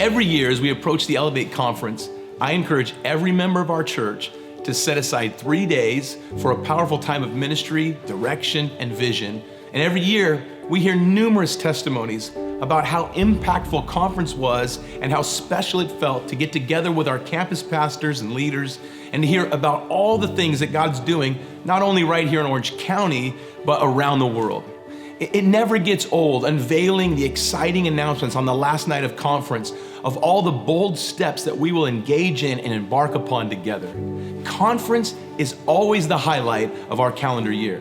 Every year as we approach the Elevate Conference, I encourage every member of our church to set aside 3 days for a powerful time of ministry, direction, and vision. And every year, we hear numerous testimonies about how impactful conference was and how special it felt to get together with our campus pastors and leaders and to hear about all the things that God's doing, not only right here in Orange County, but around the world. It never gets old unveiling the exciting announcements on the last night of conference of all the bold steps that we will engage in and embark upon together. Conference is always the highlight of our calendar year.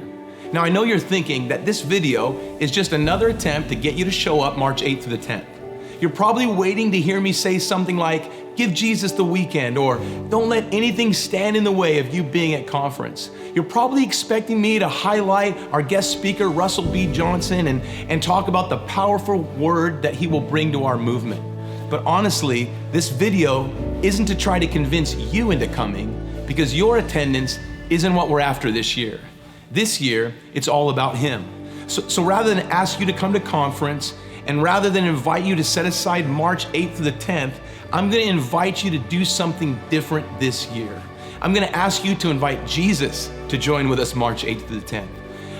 Now, I know you're thinking that this video is just another attempt to get you to show up March 8th to the 10th. You're probably waiting to hear me say something like, give Jesus the weekend, or don't let anything stand in the way of you being at conference. You're probably expecting me to highlight our guest speaker, Russell B. Johnson, and talk about the powerful word that he will bring to our movement. But honestly, this video isn't to try to convince you into coming, because your attendance isn't what we're after this year. This year, it's all about him. So rather than ask you to come to conference, and rather than invite you to set aside March 8th to the 10th, I'm gonna invite you to do something different this year. I'm gonna ask you to invite Jesus to join with us March 8th to the 10th.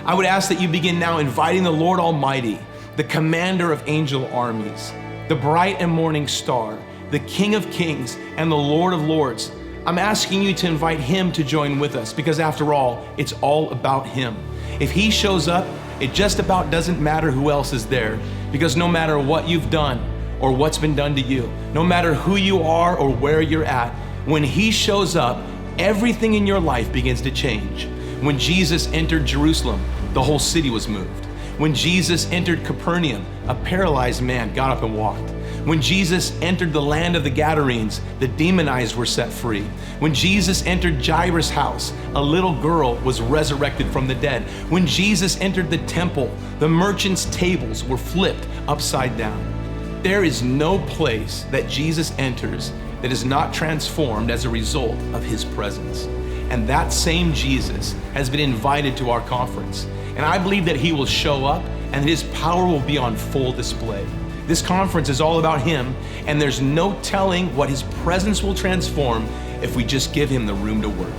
I would ask that you begin now inviting the Lord Almighty, the commander of angel armies, the bright and morning star, the King of Kings, and the Lord of Lords. I'm asking you to invite him to join with us because after all, it's all about him. If he shows up, it just about doesn't matter who else is there, because no matter what you've done or what's been done to you, no matter who you are or where you're at, when he shows up, everything in your life begins to change. When Jesus entered Jerusalem, the whole city was moved. When Jesus entered Capernaum, a paralyzed man got up and walked. When Jesus entered the land of the Gadarenes, the demonized were set free. When Jesus entered Jairus' house, a little girl was resurrected from the dead. When Jesus entered the temple, the merchants' tables were flipped upside down. There is no place that Jesus enters that is not transformed as a result of his presence. And that same Jesus has been invited to our conference. And I believe that he will show up and that his power will be on full display. This conference is all about him, and there's no telling what his presence will transform if we just give him the room to work.